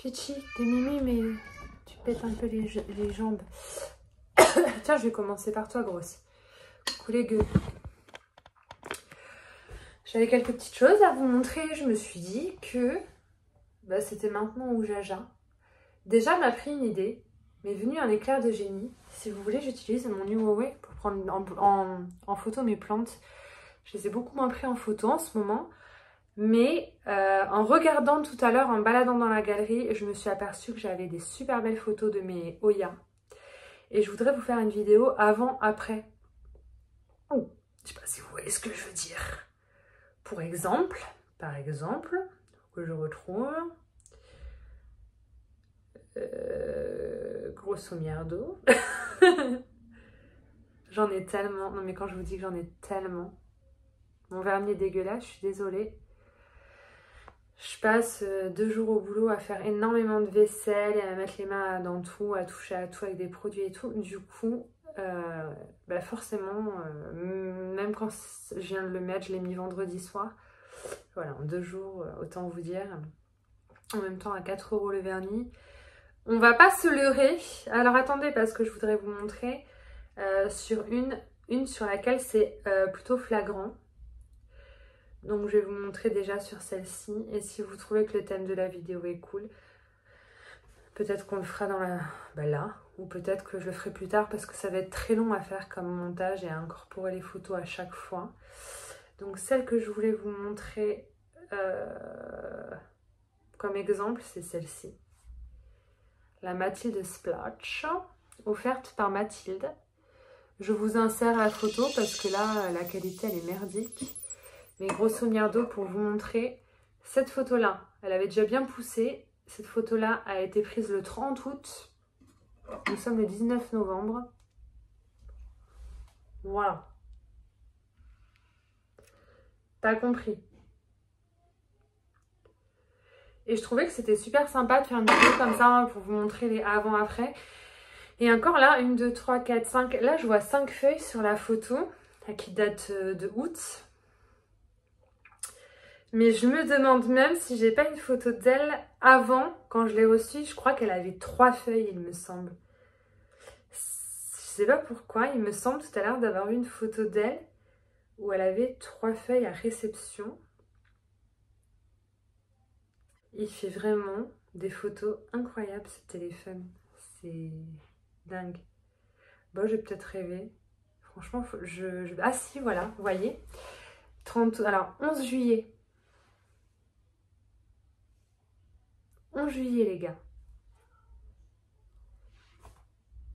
Fichi, t'es mimi, mais tu pètes un peu les jambes. Tiens, je vais commencer par toi, grosse. Coucou les gueux. J'avais quelques petites choses à vous montrer. Je me suis dit que bah, c'était maintenant ou jaja. Déjà, m'a pris une idée. M'est venu un éclair de génie. Si vous voulez, j'utilise mon Huawei pour prendre en photo mes plantes. Je les ai beaucoup moins pris en photo en ce moment. Mais en regardant tout à l'heure, en baladant dans la galerie, je me suis aperçue que j'avais des super belles photos de mes Hoya. Et je voudrais vous faire une vidéo avant-après. Oh, je sais pas si vous voyez ce que je veux dire. Par exemple, que je retrouve... grosso merdo. J'en ai tellement. Non mais quand je vous dis que j'en ai tellement. Mon vernis est dégueulasse, je suis désolée. Je passe 2 jours au boulot à faire énormément de vaisselle et à mettre les mains dans tout, à toucher à tout avec des produits et tout. Du coup, bah forcément, même quand je viens de le mettre, je l'ai mis vendredi soir. Voilà, en 2 jours, autant vous dire. En même temps, à 4 € le vernis. On va pas se leurrer. Alors attendez, parce que je voudrais vous montrer sur une sur laquelle c'est plutôt flagrant. Donc je vais vous montrer déjà sur celle-ci. Et si vous trouvez que le thème de la vidéo est cool, peut-être qu'on le fera dans la... Bah là. Ou peut-être que je le ferai plus tard parce que ça va être très long à faire comme montage et à incorporer les photos à chaque fois. Donc celle que je voulais vous montrer comme exemple, c'est celle-ci. La Mathilde Splotch, offerte par Mathilde. Je vous insère la photo parce que là, la qualité, elle est merdique. Mais grosso merdo, pour vous montrer, cette photo-là, elle avait déjà bien poussé. Cette photo-là a été prise le 30 août. Nous sommes le 19 novembre. Voilà. T'as compris. Et je trouvais que c'était super sympa de faire une vidéo comme ça pour vous montrer les avant-après. Et encore là, 1, 2, 3, 4, 5. Là, je vois 5 feuilles sur la photo qui date de août. Mais je me demande même si j'ai pas une photo d'elle avant, quand je l'ai reçue. Je crois qu'elle avait 3 feuilles, il me semble. Je sais pas pourquoi, il me semble tout à l'heure d'avoir vu une photo d'elle où elle avait 3 feuilles à réception. Il fait vraiment des photos incroyables, ce téléphone. C'est dingue. Bon, j'ai peut-être rêvé. Franchement, ah si, voilà, vous voyez. 30... Alors, 11 juillet. 11 juillet, les gars.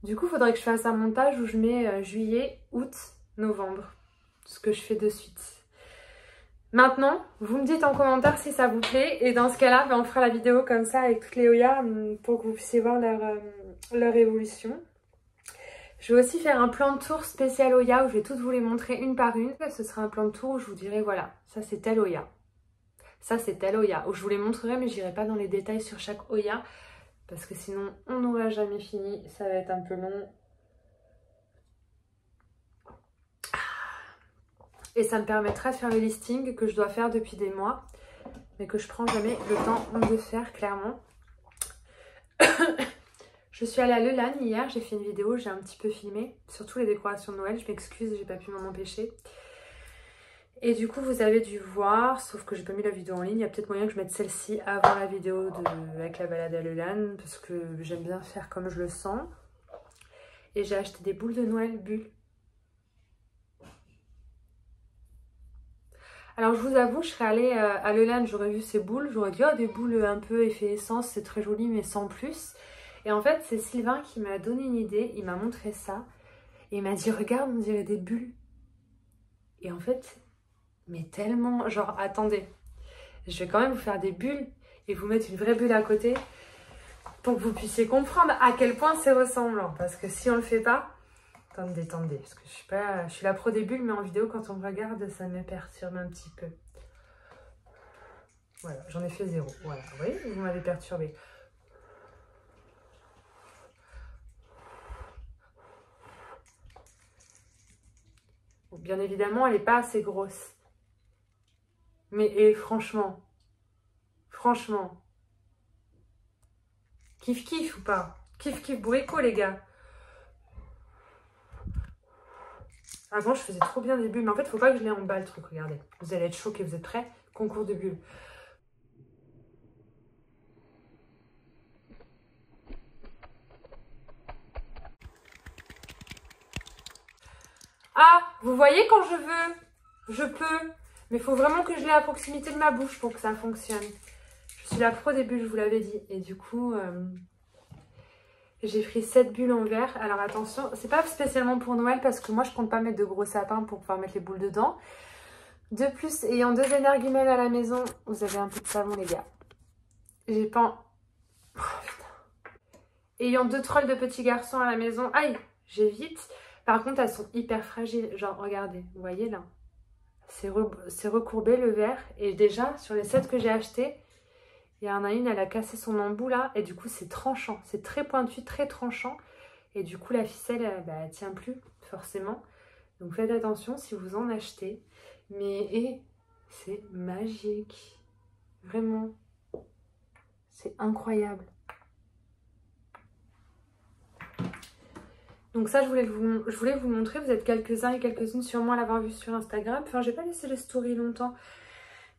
Du coup, il faudrait que je fasse un montage où je mets juillet, août, novembre. Ce que je fais de suite. Maintenant, vous me dites en commentaire si ça vous plaît. Et dans ce cas-là, ben, on fera la vidéo comme ça avec toutes les Hoya pour que vous puissiez voir leur évolution. Je vais aussi faire un plan de tour spécial Hoya où je vais toutes vous les montrer une par une. Ce sera un plan de tour où je vous dirai, voilà, ça c'est tel Hoya. Ça c'est tel Hoya. Où je vous les montrerai, mais je n'irai pas dans les détails sur chaque Hoya. Parce que sinon, on n'aura jamais fini. Ça va être un peu long. Et ça me permettra de faire le listing que je dois faire depuis des mois. Mais que je prends jamais le temps de faire, clairement. Je suis allée à Leulanne hier. J'ai fait une vidéo, j'ai un petit peu filmé. Surtout les décorations de Noël. Je m'excuse, j'ai pas pu m'en empêcher. Et du coup, vous avez dû voir, sauf que j'ai pas mis la vidéo en ligne. Il y a peut-être moyen que je mette celle-ci avant la vidéo avec la balade à Leulanne. Parce que j'aime bien faire comme je le sens. Et j'ai acheté des boules de Noël bulles. Alors je vous avoue, je serais allée à Leulanne, j'aurais vu ces boules, j'aurais dit oh des boules un peu effet essence, c'est très joli mais sans plus. Et en fait c'est Sylvain qui m'a donné une idée, il m'a montré ça et il m'a dit regarde on dirait des bulles. Et en fait, mais tellement, genre attendez, je vais quand même vous faire des bulles et vous mettre une vraie bulle à côté pour que vous puissiez comprendre à quel point c'est ressemblant. Parce que si on le fait pas... Attendez, parce que je suis la pro des bulles, mais en vidéo, quand on me regarde, ça me perturbe un petit peu. Voilà, j'en ai fait 0. Voilà, vous voyez, vous m'avez perturbé. Bien évidemment, elle n'est pas assez grosse. Mais et franchement, kiff kiff ou pas? Kiff kiff bourrico les gars. Avant je faisais trop bien des bulles, mais en fait faut pas que je l'ai en bas le truc, regardez. Vous allez être choqués, vous êtes prêts? Concours de bulles. Ah, vous voyez quand je veux, je peux. Mais il faut vraiment que je l'ai à proximité de ma bouche pour que ça fonctionne. Je suis la pro des bulles, je vous l'avais dit. Et du coup, j'ai pris 7 bulles en verre. Alors attention, c'est pas spécialement pour Noël parce que moi je compte pas mettre de gros sapins pour pouvoir mettre les boules dedans. De plus, ayant 2 énergumènes à la maison, vous avez un peu de savon les gars. J'ai pas... Oh, putain. Ayant 2 trolls de petits garçons à la maison, aïe, j'évite. Par contre, elles sont hyper fragiles. Genre, regardez, vous voyez là, c'est recourbé le verre. Et déjà, sur les 7 que j'ai achetés, il y en a une, elle a cassé son embout là. Et du coup, c'est tranchant. C'est très pointu, très tranchant. Et du coup, la ficelle, elle tient plus, forcément. Donc, faites attention si vous en achetez. Mais c'est magique. Vraiment. C'est incroyable. Donc ça, je voulais vous montrer. Vous êtes quelques-uns et quelques-unes sûrement à l'avoir vu sur Instagram. Enfin, j'ai pas laissé les stories longtemps.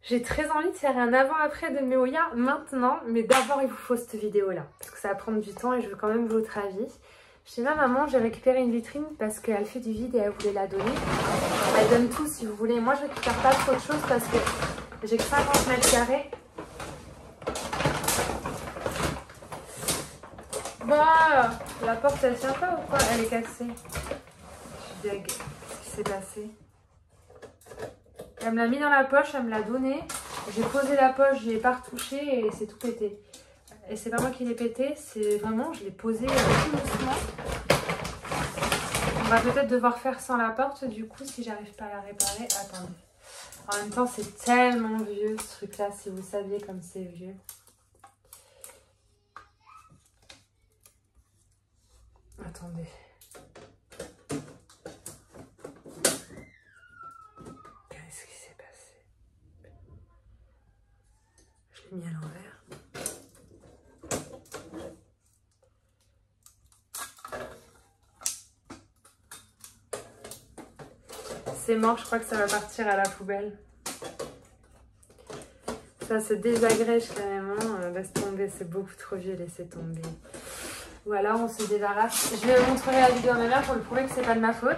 J'ai très envie de faire un avant-après de mes Oya maintenant. Mais d'abord, il vous faut cette vidéo-là. Parce que ça va prendre du temps et je veux quand même votre avis. Chez ma maman, j'ai récupéré une vitrine parce qu'elle fait du vide et elle voulait la donner. Elle donne tout si vous voulez. Moi, je récupère pas trop de choses parce que j'ai que 50 mètres carrés. Bah, la porte elle tient pas ou quoi? Elle est cassée. Je suis deg. Qu'est-ce qui s'est passé? Elle me l'a mis dans la poche, elle me l'a donné. J'ai posé la poche, j'y ai pas retouché et c'est tout pété. Et c'est pas moi qui l'ai pété, c'est vraiment, je l'ai posé tout doucement. On va peut-être devoir faire sans la porte du coup si j'arrive pas à la réparer. Attendez. En même temps, c'est tellement vieux ce truc-là, si vous saviez comme c'est vieux. Attendez. Qu'est-ce qui s'est passé? Je l'ai mis à l'envers. C'est mort, je crois que ça va partir à la poubelle. Ça se désagrège carrément. Laisse tomber, c'est beaucoup trop vieux, laissez tomber. Voilà, on se débarrasse. Je vais vous montrer la vidéo à ma mère pour lui prouver que c'est pas de ma faute.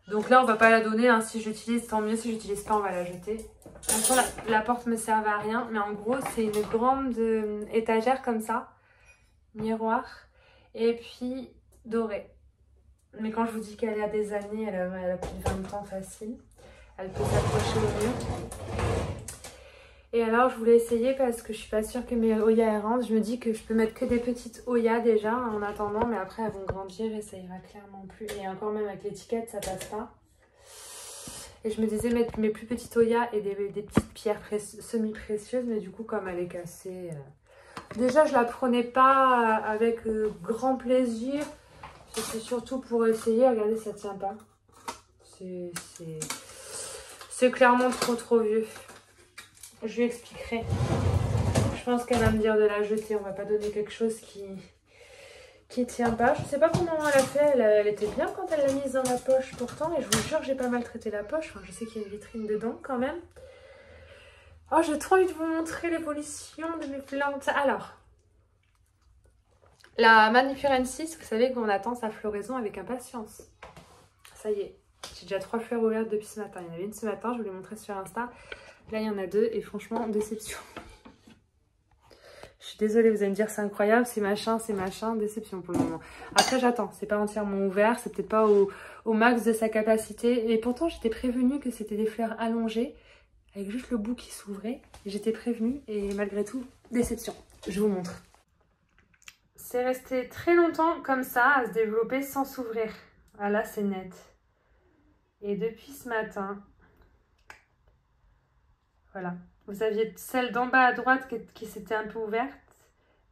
Donc là, on va pas la donner. Hein. Si j'utilise, tant mieux. Si j'utilise pas, on va la jeter. Maintenant, la porte me sert à rien. Mais en gros, c'est une grande étagère comme ça. Miroir. Et puis, dorée. Mais quand je vous dis qu'elle a des années, elle a plus de 20 ans facile. Elle peut s'approcher au mur. Et alors, je voulais essayer parce que je suis pas sûre que mes Oya rentrent. Je me dis que je peux mettre que des petites Oya déjà en attendant. Mais après, elles vont grandir et ça ira clairement plus. Et encore même avec l'étiquette, ça passe pas. Et je me disais mettre mes plus petites Oya et des petites pierres semi-précieuses. Mais du coup, comme elle est cassée... Déjà, je la prenais pas avec grand plaisir. C'était surtout pour essayer. Regardez, ça tient pas. C'est clairement trop vieux. Je lui expliquerai. Je pense qu'elle va me dire de la jeter. On va pas donner quelque chose qui tient pas. Je sais pas comment elle a fait. Elle était bien quand elle l'a mise dans la poche pourtant. Et je vous jure, j'ai pas maltraité la poche. Enfin, je sais qu'il y a une vitrine dedans quand même. Oh, j'ai trop envie de vous montrer l'évolution de mes plantes. Alors, la Manifurensis, vous savez qu'on attend sa floraison avec impatience. Ça y est. J'ai déjà 3 fleurs ouvertes depuis ce matin. Il y en avait une ce matin, je vous l'ai montré sur Insta. Là, il y en a 2 et franchement, déception. Je suis désolée, vous allez me dire c'est incroyable, c'est machin, déception pour le moment. Après, j'attends. C'est pas entièrement ouvert, c'est peut-être pas au max de sa capacité. Et pourtant, j'étais prévenue que c'était des fleurs allongées, avec juste le bout qui s'ouvrait. J'étais prévenue et malgré tout, déception. Je vous montre. C'est resté très longtemps comme ça, à se développer sans s'ouvrir. Ah là, c'est net. Et depuis ce matin, voilà. Vous aviez celle d'en bas à droite qui s'était un peu ouverte.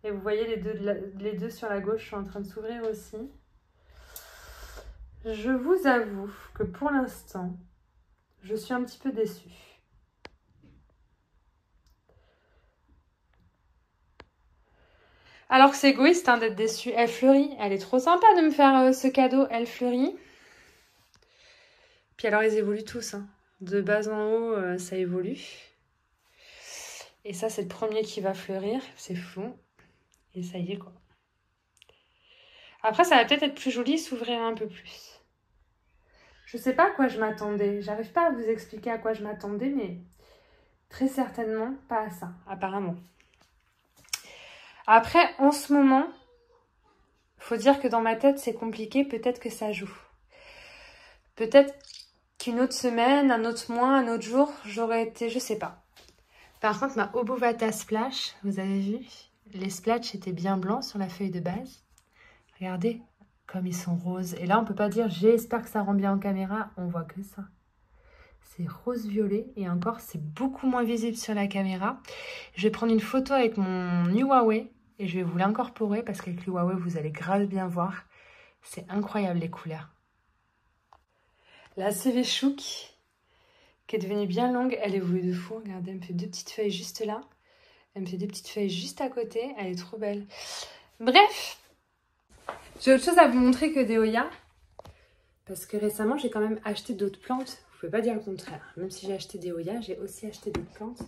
Et vous voyez les deux sur la gauche sont en train de s'ouvrir aussi. Je vous avoue que pour l'instant, je suis un petit peu déçue. Alors que c'est égoïste hein, d'être déçue. Elle fleurit. Elle est trop sympa de me faire ce cadeau. Elle fleurit. Puis alors, ils évoluent tous. Hein. De bas en haut, ça évolue. Et ça, c'est le premier qui va fleurir. C'est fou. Et ça y est, quoi. Après, ça va peut-être être plus joli, s'ouvrir un peu plus. Je sais pas à quoi je m'attendais. J'arrive pas à vous expliquer à quoi je m'attendais, mais très certainement pas à ça, apparemment. Après, en ce moment, faut dire que dans ma tête, c'est compliqué. Peut-être que ça joue. Peut-être qu'une autre semaine, un autre mois, un autre jour, j'aurais été... Je sais pas. Par contre, ma Obovata Splash, vous avez vu, les splatchs étaient bien blancs sur la feuille de base. Regardez comme ils sont roses. Et là, on peut pas dire, j'espère que ça rend bien en caméra. On voit que ça. C'est rose-violet. Et encore, c'est beaucoup moins visible sur la caméra. Je vais prendre une photo avec mon Huawei. Et je vais vous l'incorporer parce qu'avec le Huawei, vous allez grave bien voir. C'est incroyable, les couleurs. La CV Chouk, qui est devenue bien longue. Elle évolue de fou. Regardez, elle me fait 2 petites feuilles juste là. Elle me fait 2 petites feuilles juste à côté. Elle est trop belle. Bref. J'ai autre chose à vous montrer que des Hoya. Parce que récemment, j'ai quand même acheté d'autres plantes. Vous pouvez pas dire le contraire. Même si j'ai acheté des Hoya, j'ai aussi acheté d'autres plantes.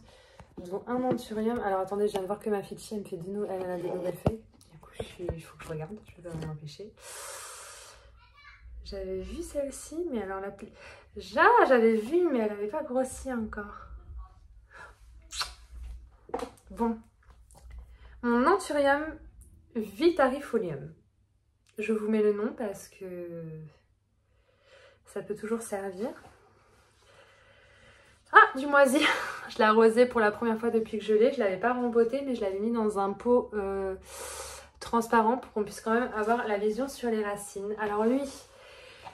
Dont un anthurium. Alors attendez, je viens de voir que ma Fichi, elle me fait elle a des nouvelles feuilles. Du coup, il faut que je regarde. Je vais pas m'en empêcher. J'avais vu celle-ci, mais alors la... j'avais vu, mais elle n'avait pas grossi encore. Bon. Mon anthurium vitarifolium. Je vous mets le nom parce que ça peut toujours servir. Ah, du moisi. Je l'ai arrosé pour la première fois depuis que je l'ai. Je ne l'avais pas rempoté, mais je l'avais mis dans un pot transparent pour qu'on puisse quand même avoir la vision sur les racines. Alors lui,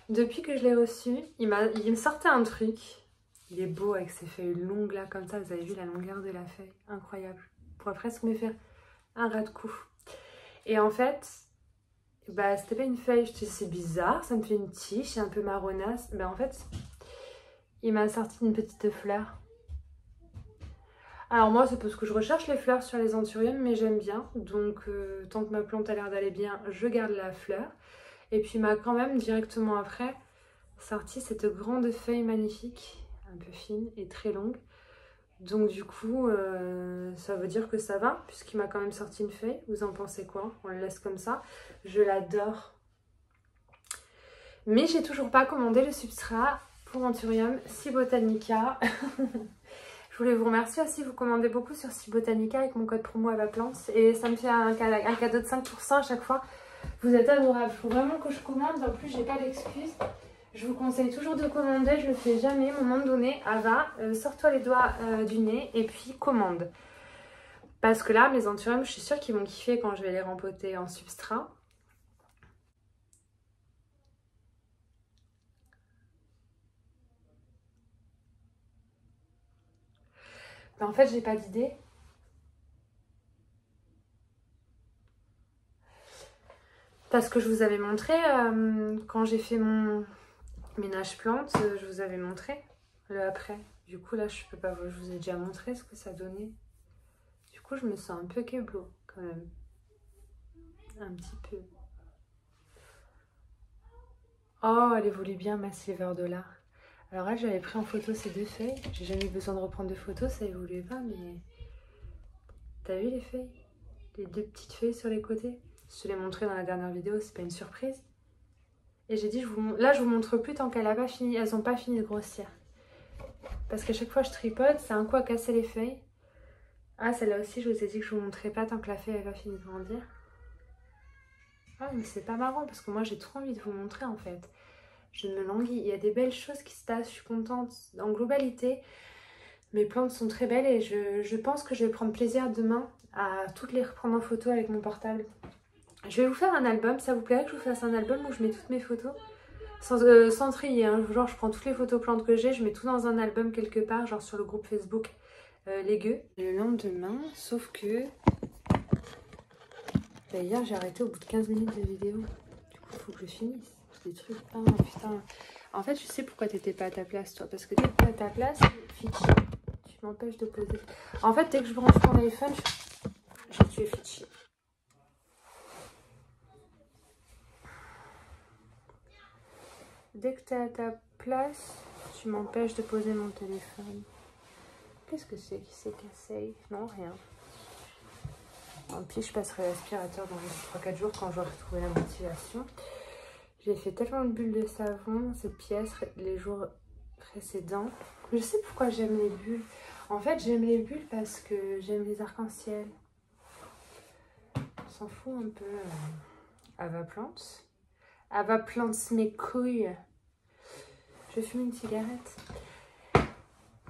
depuis que je l'ai reçu, il me sortait un truc. Il est beau avec ses feuilles longues là, comme ça. Vous avez vu la longueur de la feuille? Incroyable. On pourrait presque me faire un ras de cou. Et en fait... bah, c'était pas une feuille, je te dis c'est bizarre, ça me fait une tige, c'est un peu marronasse. Ben en fait, il m'a sorti une petite fleur. Alors moi, c'est parce que je recherche les fleurs sur les anthuriums, mais j'aime bien. Donc, tant que ma plante a l'air d'aller bien, je garde la fleur. Et puis, il m'a quand même directement après sorti cette grande feuille magnifique, un peu fine et très longue. Donc du coup, ça veut dire que ça va, puisqu'il m'a quand même sorti une feuille. Vous en pensez quoi? On le laisse comme ça. Je l'adore. Mais j'ai toujours pas commandé le substrat pour Anthurium Cibotanica. Je voulais vous remercier aussi, vous commandez beaucoup sur Cibotanica avec mon code promo AvaPlants. Et ça me fait un cadeau de 5% à chaque fois. Vous êtes adorables. Il faut vraiment que je commande. En plus, j'ai pas d'excuses. Je vous conseille toujours de commander, je le fais jamais. À un moment donné, Ava, sors-toi les doigts du nez et puis commande. Parce que là, mes anthuriums, je suis sûre qu'ils vont kiffer quand je vais les rempoter en substrat. Ben, en fait, j'ai pas d'idée. Parce que je vous avais montré, quand j'ai fait mon ménage plante, je vous avais montré le après. Du coup, là, je peux pas, je vous ai déjà montré ce que ça donnait. Du coup, je me sens un peu keblo, quand même. Un petit peu. Oh, elle évolue bien, ma Silver Dollar. Alors là, j'avais pris en photo ces 2 feuilles. J'ai jamais eu besoin de reprendre de photos, ça évoluait pas, mais... T'as vu les feuilles? Les 2 petites feuilles sur les côtés? Je te l'ai montré dans la dernière vidéo, c'est pas une surprise. Et j'ai dit, là, je vous montre plus tant qu'elle a pas fini, elles ont pas fini de grossir. Parce qu'à chaque fois, je tripote, c'est un coup à casser les feuilles. Ah, celle-là aussi, je vous ai dit que je vous montrais pas tant que la feuille n'a pas fini de grandir. Ah, mais c'est pas marrant, parce que moi, j'ai trop envie de vous montrer, en fait. Je me languis. Il y a des belles choses qui se passent, je suis contente. En globalité, mes plantes sont très belles et je pense que je vais prendre plaisir demain à toutes les reprendre en photo avec mon portable. Je vais vous faire un album, ça vous plairait que je vous fasse un album où je mets toutes mes photos sans trier, hein. Genre je prends toutes les photos plantes que j'ai, je mets tout dans un album quelque part, genre sur le groupe Facebook Les Gueux. Le lendemain, sauf que bah, hier j'ai arrêté au bout de 15 minutes de vidéo. Du coup il faut que je finisse des trucs. Ah putain. En fait je sais pourquoi t'étais pas à ta place toi, parce que t'es pas à ta place, Fichi, tu m'empêches de poser. En fait dès que je branche mon téléphone, j'ai tué Fichi. dès que tu es à ta place, tu m'empêches de poser mon téléphone. Qu'est-ce que c'est qui s'est cassé? Non, rien. En plus, je passerai l'aspirateur dans 3-4 jours quand j'aurai retrouvé la motivation. J'ai fait tellement de bulles de savon, cette pièce, les jours précédents. Je sais pourquoi j'aime les bulles. En fait, j'aime les bulles parce que j'aime les arcs-en-ciel. On s'en fout un peu. Ava Plants. Ava Plants mes couilles. Je fume une cigarette.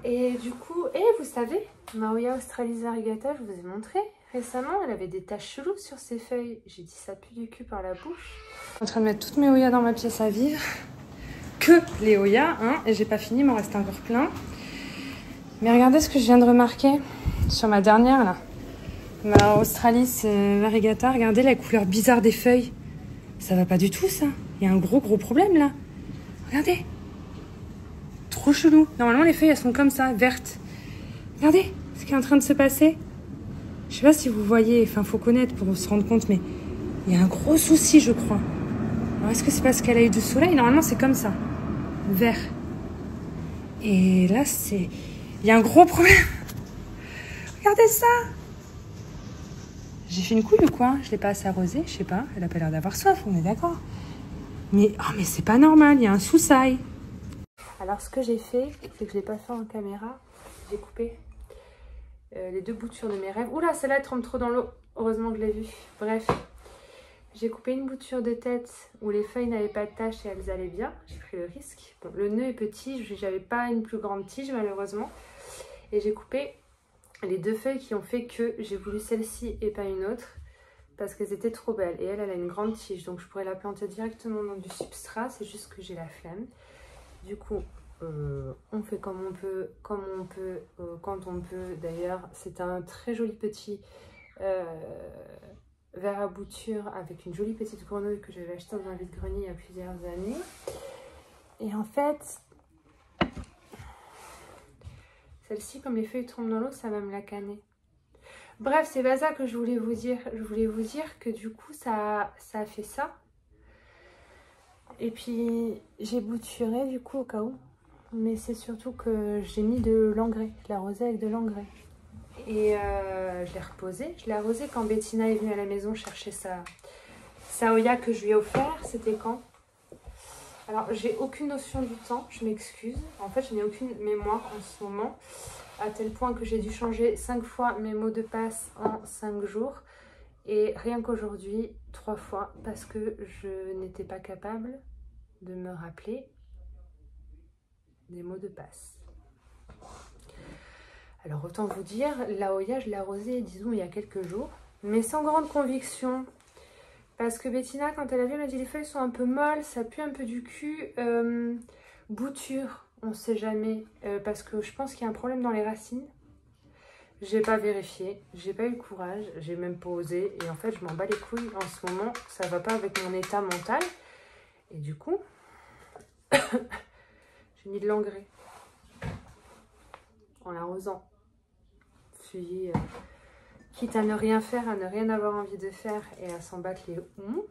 Et du coup, vous savez, Maoya Australis variegata, je vous ai montré récemment, elle avait des taches cheloues sur ses feuilles. J'ai dit ça pue du cul par la bouche. Je suis en train de mettre toutes mes Oyas dans ma pièce à vivre. Que les Oyas, hein, et j'ai pas fini, il m'en reste encore plein. Mais regardez ce que je viens de remarquer sur ma dernière là. Ma Australis variegata, regardez la couleur bizarre des feuilles. Ça va pas du tout ça. Il y a un gros problème là. Regardez. Trop chelou. Normalement les feuilles elles sont comme ça, vertes. Regardez ce qui est en train de se passer. Je sais pas si vous voyez, enfin faut connaître pour se rendre compte, mais il y a un gros souci je crois. Alors est-ce que c'est parce qu'elle a eu du soleil? Normalement c'est comme ça. Vert. Et là c'est... Il y a un gros problème. Regardez ça. J'ai fait une couille ou quoi? Je l'ai pas assez arrosée, je sais pas. Elle a pas l'air d'avoir soif, on est d'accord. Mais, oh, mais c'est pas normal, il y a un sous-sail. Alors ce que j'ai fait, c'est que je l'ai pas fait en caméra. J'ai coupé les 2 boutures de mes rêves. Oula, celle-là elle trempe trop dans l'eau. Heureusement que je l'ai vue. Bref, j'ai coupé une bouture de tête où les feuilles n'avaient pas de taches et elles allaient bien. J'ai pris le risque. Bon, le nœud est petit, j'avais pas une plus grande tige malheureusement. Et j'ai coupé les 2 feuilles qui ont fait que j'ai voulu celle-ci et pas une autre. Parce qu'elles étaient trop belles. Et elle a une grande tige. Donc je pourrais la planter directement dans du substrat. C'est juste que j'ai la flemme. Du coup, on fait comme on peut, quand on peut. D'ailleurs, c'est un très joli petit verre à bouture avec une jolie petite grenouille que j'avais acheté dans un vide-grenier il y a plusieurs années. Et en fait, celle-ci, comme les feuilles tombent dans l'eau, ça va me la canner. Bref, c'est pas ça que je voulais vous dire. Je voulais vous dire que du coup, ça a fait ça. Et puis, j'ai bouturé du coup au cas où. Mais c'est surtout que j'ai mis de l'engrais. Je l'ai arrosé avec de l'engrais. Et je l'ai reposé. Je l'ai arrosé quand Bettina est venue à la maison chercher sa Oya que je lui ai offert. C'était quand? Alors, j'ai aucune notion du temps. Je m'excuse. En fait, je n'ai aucune mémoire en ce moment. À tel point que j'ai dû changer 5 fois mes mots de passe en 5 jours. Et rien qu'aujourd'hui, 3 fois, parce que je n'étais pas capable de me rappeler des mots de passe. Alors autant vous dire, la Oya, je l'ai arrosée, disons, il y a quelques jours, mais sans grande conviction. Parce que Bettina, quand elle a vu, elle m'a dit les feuilles sont un peu molles, ça pue un peu du cul. Bouture, on ne sait jamais, parce que je pense qu'il y a un problème dans les racines. J'ai pas vérifié, j'ai pas eu le courage, j'ai même pas osé. Et en fait, je m'en bats les couilles en ce moment. Ça va pas avec mon état mental. Et du coup, j'ai mis de l'engrais en l'arrosant. Puis, quitte à ne rien faire, à ne rien avoir envie de faire et à s'en battre les oumous,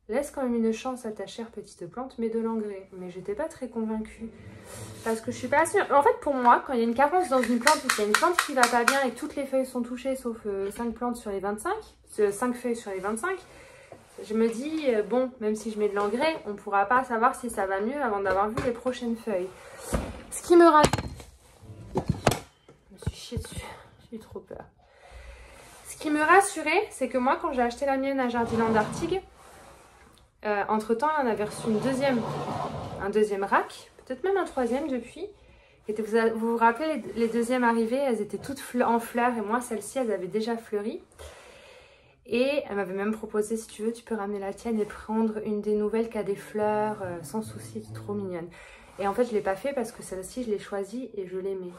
laisse quand même une chance à ta chère petite plante, mais de l'engrais. Mais j'étais pas très convaincue. Parce que je suis pas sûre. En fait, pour moi, quand il y a une carence dans une plante, ou qu'il y a une plante qui va pas bien et que toutes les feuilles sont touchées, sauf 5 plantes sur les 25, 5 feuilles sur les 25, je me dis, bon, même si je mets de l'engrais, on pourra pas savoir si ça va mieux avant d'avoir vu les prochaines feuilles. Ce qui me rassure... Je me suis chiée dessus. J'ai eu trop peur. Ce qui me rassurait, c'est que moi, quand j'ai acheté la mienne à Jardiland d'Artigues, entre-temps, on avait reçu un deuxième rack, peut-être même un 3e depuis. Et vous vous rappelez, les deuxièmes arrivées, elles étaient toutes en fleurs et moi, celles-ci, elles avaient déjà fleuri. Et elle m'avait même proposé, si tu veux, tu peux ramener la tienne et prendre une des nouvelles qui a des fleurs, sans souci, trop mignonne. Et en fait, je ne l'ai pas fait parce que celle-ci, je l'ai choisie et je l'aimais.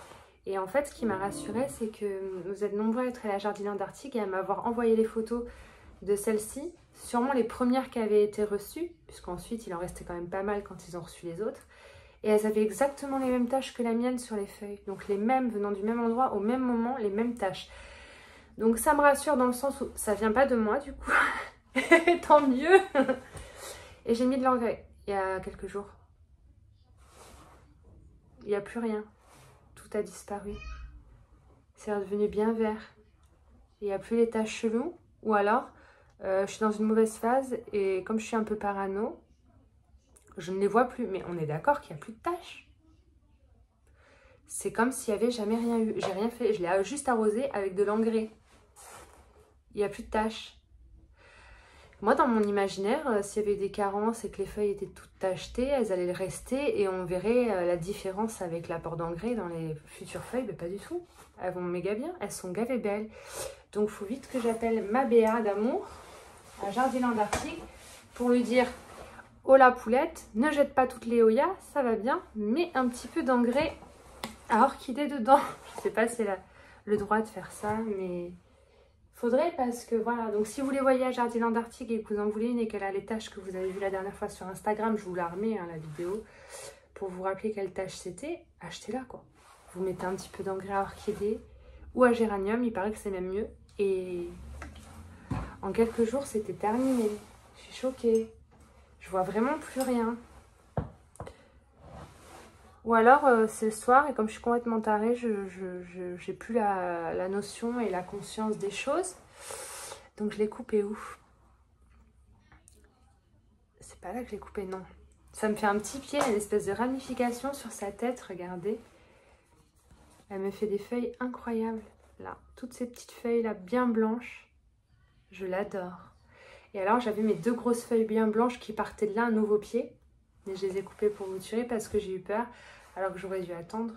Et en fait, ce qui m'a rassurée, c'est que vous êtes nombreux à être allés à Jardiland d'Artigues et à m'avoir envoyé les photos de celle-ci. Sûrement les premières qui avaient été reçues, puisqu'ensuite, il en restait quand même pas mal quand ils ont reçu les autres. Et elles avaient exactement les mêmes taches que la mienne sur les feuilles. Donc les mêmes, venant du même endroit, au même moment, les mêmes taches. Donc ça me rassure dans le sens où ça vient pas de moi du coup. Tant mieux. Et j'ai mis de l'engrais il y a quelques jours. n'y a plus rien. Tout a disparu. C'est redevenu bien vert. Il n'y a plus les taches cheloues. Ou alors, je suis dans une mauvaise phase et comme je suis un peu parano, je ne les vois plus. Mais on est d'accord qu'il n'y a plus de taches. C'est comme s'il n'y avait jamais rien eu. J'ai rien fait. Je l'ai juste arrosé avec de l'engrais. Il n'y a plus de taches. Moi, dans mon imaginaire, s'il y avait des carences et que les feuilles étaient toutes tachetées, elles allaient le rester et on verrait la différence avec l'apport d'engrais dans les futures feuilles. Mais pas du tout. Elles vont méga bien. Elles sont gavées belles. Donc, il faut vite que j'appelle ma Béa d'amour à Jardiland Arctique pour lui dire « Oh la poulette, ne jette pas toutes les Hoya, ça va bien, mets un petit peu d'engrais à orchidée dedans. » Je sais pas si elle a le droit de faire ça, mais faudrait parce que voilà. Donc, si vous les voyez à Jardiland Arctique et que vous en voulez une et qu'elle a les taches que vous avez vues la dernière fois sur Instagram, je vous la remets, hein, la vidéo, pour vous rappeler quelle tâche c'était, achetez-la quoi. Vous mettez un petit peu d'engrais à orchidée ou à géranium, il paraît que c'est même mieux. Et en quelques jours, c'était terminé. Je suis choquée. Je vois vraiment plus rien. Ou alors, c'est le soir et comme je suis complètement tarée, j'ai plus la notion et la conscience des choses. Donc, je l'ai coupé où? C'est pas là que je l'ai coupé, non. Ça me fait un petit pied, une espèce de ramification sur sa tête, regardez. Elle me fait des feuilles incroyables. Là, toutes ces petites feuilles là, bien blanches. Je l'adore. Et alors, j'avais mes deux grosses feuilles bien blanches qui partaient de là, un nouveau pied. Mais je les ai coupées pour vous tuer parce que j'ai eu peur. Alors que j'aurais dû attendre.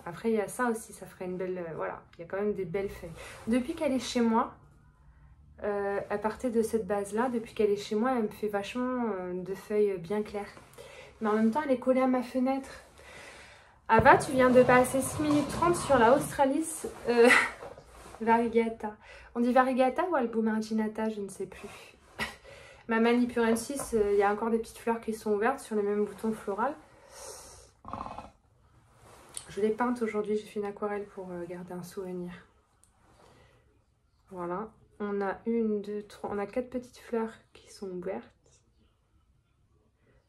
Après, il y a ça aussi. Ça ferait une belle... voilà, il y a quand même des belles feuilles. Depuis qu'elle est chez moi, elle partait de cette base-là. Depuis qu'elle est chez moi, elle me fait vachement de feuilles bien claires. Mais en même temps, elle est collée à ma fenêtre. Ava, tu viens de passer 6 minutes 30 sur la Australis variegata. On dit variegata ou albumarginata, je ne sais plus. Ma Manipurensis, il y a encore des petites fleurs qui sont ouvertes sur les mêmes boutons floraux. Je l'ai peinte aujourd'hui, j'ai fait une aquarelle pour garder un souvenir. Voilà. On a une, deux, trois, on a 4 petites fleurs qui sont ouvertes.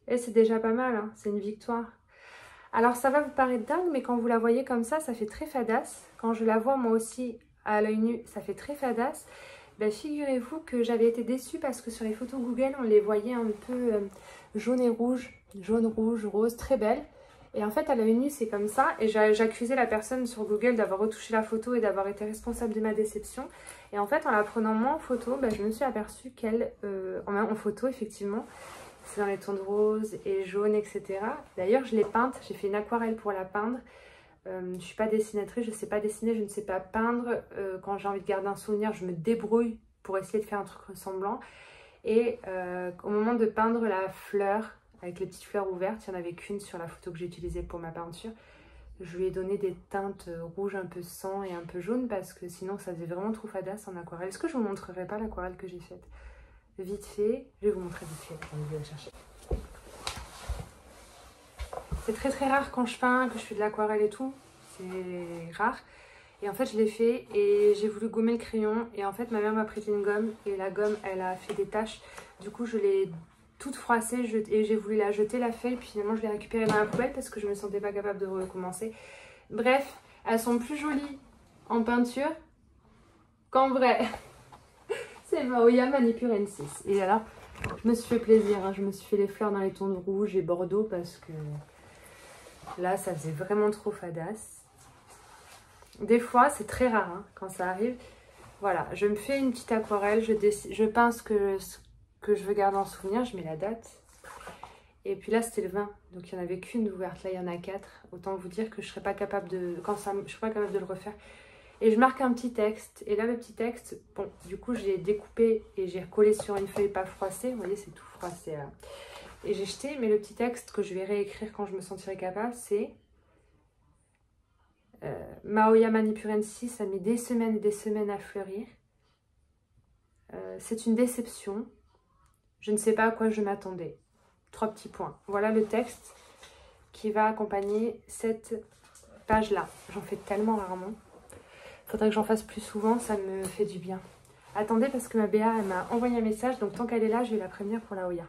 Et c'est déjà pas mal, hein, c'est une victoire. Alors ça va vous paraître dingue, mais quand vous la voyez comme ça fait très fadasse. Quand je la vois moi aussi à l'œil nu, ça fait très fadasse. Ben, figurez-vous que j'avais été déçue parce que sur les photos Google, on les voyait un peu jaune et rouge, jaune, rouge, rose, très belles. Et en fait, à l'œil nu, c'est comme ça. Et j'accusais la personne sur Google d'avoir retouché la photo et d'avoir été responsable de ma déception. Et en fait, en la prenant moi en photo, ben, je me suis aperçue qu'elle, en photo, effectivement, c'est dans les tons de rose et jaune, etc. D'ailleurs, je l'ai peinte, j'ai fait une aquarelle pour la peindre. Je ne suis pas dessinatrice, je ne sais pas dessiner, je ne sais pas peindre. Quand j'ai envie de garder un souvenir, je me débrouille pour essayer de faire un truc ressemblant. Et au moment de peindre la fleur, avec les petites fleurs ouvertes, il n'y en avait qu'une sur la photo que j'ai utilisée pour ma peinture. Je lui ai donné des teintes rouges un peu sang et un peu jaune parce que sinon ça faisait vraiment trop fadasse en aquarelle. Est-ce que je ne vous montrerai pas l'aquarelle que j'ai faite? Vite fait, je vais vous montrer vite fait, je vais la chercher. C'est très très rare quand je peins, que je fais de l'aquarelle et tout, c'est rare. Et en fait je l'ai fait et j'ai voulu gommer le crayon et en fait ma mère m'a prêté une gomme et la gomme elle a fait des taches. Du coup je l'ai toute froissée et j'ai voulu la jeter la feuille, puis finalement je l'ai récupérée dans la poubelle parce que je me sentais pas capable de recommencer. Bref, elles sont plus jolies en peinture qu'en vrai. C'est Maoya Manipurensis. Et alors, je me suis fait plaisir, hein. Je me suis fait les fleurs dans les tons de rouge et bordeaux parce que là, ça faisait vraiment trop fadasse. Des fois, c'est très rare hein, quand ça arrive. Voilà, je me fais une petite aquarelle, je peins ce que je veux garder en souvenir, je mets la date. Et puis là, c'était le 20, donc il n'y en avait qu'une ouverte. Là, il y en a 4. Autant vous dire que je ne serais pas capable de... je serais pas capable de le refaire. Et je marque un petit texte. Et là, le petit texte, bon, du coup, je l'ai découpé et j'ai recollé sur une feuille pas froissée. Vous voyez, c'est tout froissé là. Et j'ai jeté, mais le petit texte que je vais réécrire quand je me sentirai capable, c'est Maoya Manipurensis, ça met des semaines et des semaines à fleurir. C'est une déception. Je ne sais pas à quoi je m'attendais. 3 petits points. Voilà le texte qui va accompagner cette page-là. J'en fais tellement rarement. Faudrait que j'en fasse plus souvent, ça me fait du bien. Attendez parce que ma Béa, elle m'a envoyé un message, donc tant qu'elle est là, je vais la prévenir pour la Hoya.